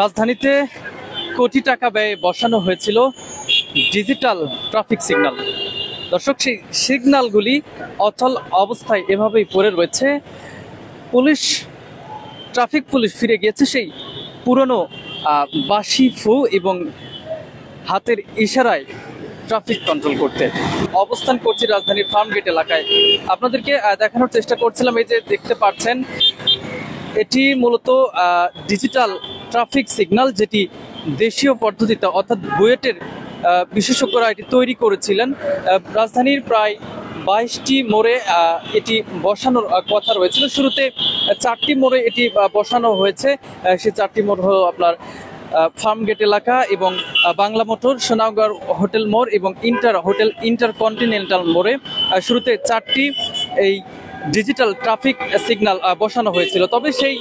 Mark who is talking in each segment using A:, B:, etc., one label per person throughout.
A: রাজধানীতে কোটি টাকা ব্যয়ে বসানো হয়েছিল ডিজিটাল ট্রাফিক সিগন্যাল। দর্শক, সেই সিগন্যালগুলি অচল অবস্থায় এভাবেই পড়ে রয়েছে। ট্রাফিক পুলিশ ফিরে গিয়েছে সেই পুরনো বাঁশি ফু এবং হাতের ইশারায় ট্রাফিক কন্ট্রোল করতে। অবস্থান করছি রাজধানীর ফার্মগেট এলাকায়। আপনাদেরকে দেখানোর চেষ্টা করছিলাম, এই যে দেখতে পাচ্ছেন এটি মূলত ডিজিটাল ট্রাফিক সিগন্যাল, যেটি দেশীয় পদ্ধতিতে অর্থাৎ বুয়েটের বিশেষজ্ঞরা এটি তৈরি করেছিলেন। রাজধানীর প্রায় 22টি মোড়ে এটি বসানোর কথা রয়েছিল। শুরুতে 4টি মোড়ে এটি বসানো হয়েছে। সেই 4টি মোড় হলো আপনার ফার্মগেট এলাকা এবং বাংলা মোটর, সোনাউগাঁও হোটেল মোড় এবং ইন্টারকন্টিনেন্টাল মোড়ে। শুরুতে 4টি এই ডিজিটাল ট্রাফিক সিগন্যাল বসানো হয়েছিল, তবে সেই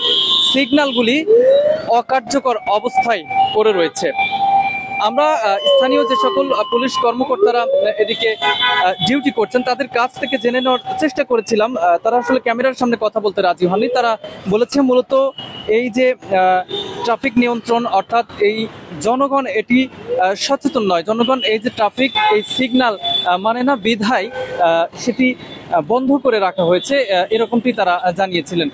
A: সিগন্যালগুলি অকার্যকর অবস্থায় পড়ে রয়েছে। আমরা স্থানীয় যে সকল পুলিশ কর্মকর্তারা এদিকে ডিউটি করছেন তাদের কাছ থেকে জেনে নেওয়ার চেষ্টা করেছিলাম। তারা আসলে ক্যামেরার সামনে কথা বলতে রাজি হননি। তারা বলেছে মূলত এই যে ট্রাফিক নিয়ন্ত্রণ, অর্থাৎ এই জনগণ এটি সচেতন নয়, জনগণ এই যে ট্রাফিক এই সিগন্যাল মানে না বিধায় সেটি বন্ধ করে রাখা হয়েছে, এরকমটি তারা জানিয়েছিলেন।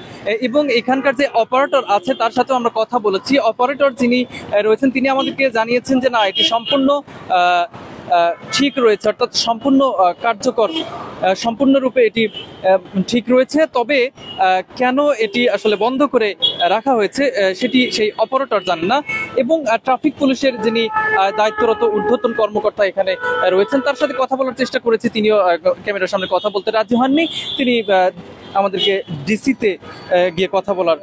A: এবং এখানকার যে অপারেটর আছে তার সাথেও আমরা কথা বলেছি। অপারেটর যিনি রয়েছেন তিনি আমাদেরকে জানিয়েছেন যে না, এটি সম্পূর্ণ ঠিক রয়েছে, অর্থাৎ সম্পূর্ণ কার্যকর, সম্পূর্ণরূপে এটি ঠিক রয়েছে। তবে কেন এটি আসলে বন্ধ করে রাখা হয়েছে সেটি সেই অপারেটর জানেন না। এবং ট্রাফিক পুলিশের যিনি দায়িত্বরত ঊর্ধ্বতন কর্মকর্তা এখানে রয়েছেন তার সাথে কথা বলার চেষ্টা করেছি, তিনিও ক্যামেরার সামনে কথা বলতে রাজি হননি। তিনি আমাদেরকে ডিসিতে গিয়ে কথা বলার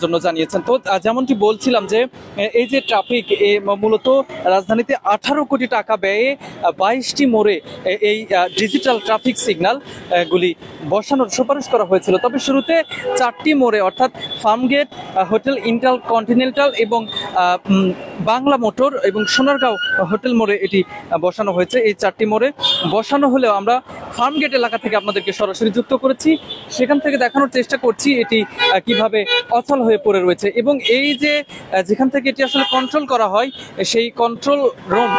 A: জন্য জানিয়েছেন। তো যেমনটি বলছিলাম যে এই যে ট্রাফিক মূলত রাজধানীতে 18 কোটি টাকা ব্যয়ে 22টি মোড়ে এই ডিজিটাল ট্রাফিক সিগন্যাল গুলি বসানোর সুপারিশ করা হয়েছিল। তবে শুরুতে 4টি মোড়ে অর্থাৎ ফার্মগেট, হোটেল ইন্টারকন্টিনেন্টাল এবং বাংলা মোটর এবং সোনারগাঁও হোটেল মোড়ে এটি বসানো হয়েছে। এই 4টি মোড়ে বসানো হলেও আমরা ফার্মগেট এলাকা থেকে আপনাদেরকে সরাসরি যুক্ত করেছি, সেখান থেকে দেখানোর চেষ্টা করছি এটি কিভাবে অচল হয়ে পড়ে রয়েছে। এবং এই যে যেখান থেকে এটি আসলে কন্ট্রোল করা হয় সেই কন্ট্রোল রুম,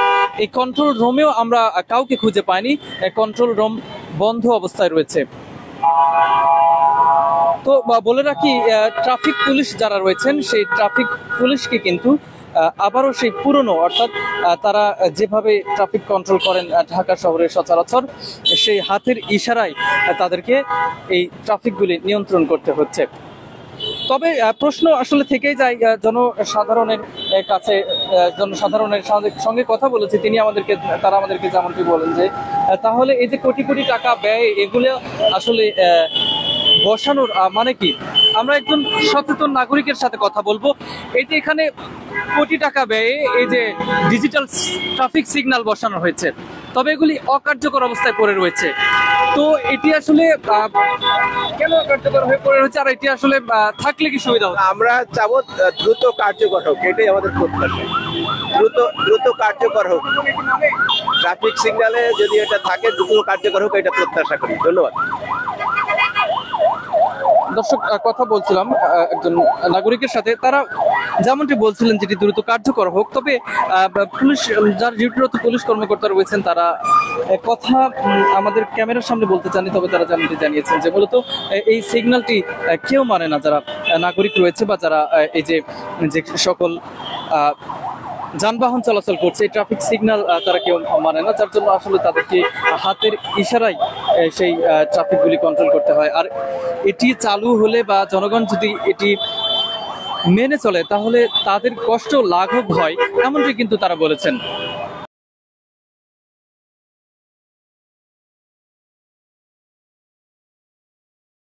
A: এই কন্ট্রোল রুমেও আমরা কাউকে খুঁজে পাইনি, কন্ট্রোল রুম বন্ধ অবস্থায় রয়েছে। তো বলে রাখি, ট্রাফিক পুলিশ যারা রয়েছেন সেই ট্রাফিক পুলিশকে কিন্তু আবারও সেই পুরনো, অর্থাৎ তারা যেভাবে ট্রাফিক কন্ট্রোল করেন ঢাকা শহরে সচরাচর, সেই হাতের ইশারায় তাদেরকে এই ট্রাফিকগুলি নিয়ন্ত্রণ করতে হচ্ছে। তবে প্রশ্ন আসলে থেকেই যায় জনসাধারণের কাছে। জনসাধারণের সঙ্গে কথা বলেছি, তারা আমাদেরকে যেমনটি বলেন যে তাহলে এই যে কোটি কোটি টাকা ব্যয় এগুলো আসলে বসানোর মানে কি। আমরা একজন সচেতন নাগরিকের সাথে কথা বলবো। এই যে এখানে কোটি টাকা ব্যয়ে এই যে ডিজিটাল ট্রাফিক সিগন্যাল বসানো হয়েছে, তবে এগুলি অকার্যকর অবস্থায় পড়ে রয়েছে। তো এটি আসলে কেন অকার্যকর হয়ে পড়ে রয়েছে, আর এটি আসলে থাকলে কি সুবিধা হবে?
B: আমরা চাবো দ্রুত কার্যকর হোক, এটাই আমাদের প্রত্যাশা। দ্রুত কার্যকর হোক, ট্রাফিক সিগন্যালে যদি এটা থাকে দ্রুত কার্যকর হোক, এটা প্রত্যাশা করি। ধন্যবাদ।
A: দর্শক, কথা বলছিলাম একজন নাগরিকের সাথে, তারা যেমনটি বলছিলেন যেটি দ্রুত কার্যকর হোক। তবে পুলিশ, যার ডিউটিরত পুলিশ কর্মকর্তা রয়েছেন, তারা কথা আমাদের ক্যামেরার সামনে বলতে চাননি। তবে তারা যেমনটি জানিয়েছেন যে মূলত এই সিগন্যালটি কেউ মানে না, যারা নাগরিক রয়েছে বা যারা এই যে সকল যানবাহন চলাচল করছে এই ট্রাফিক সিগন্যাল তারা কেউ মানে না, যার জন্য আসলে তাদেরকে হাতের ইশারায় সেই ট্রাফিকগুলি কন্ট্রোল করতে হয়। আর এটি চালু হলে বা জনগণ যদি এটি মেনে চলে তাহলে তাদের কষ্ট লাঘব হয়, এমনটি কিন্তু তারা বলেছেন।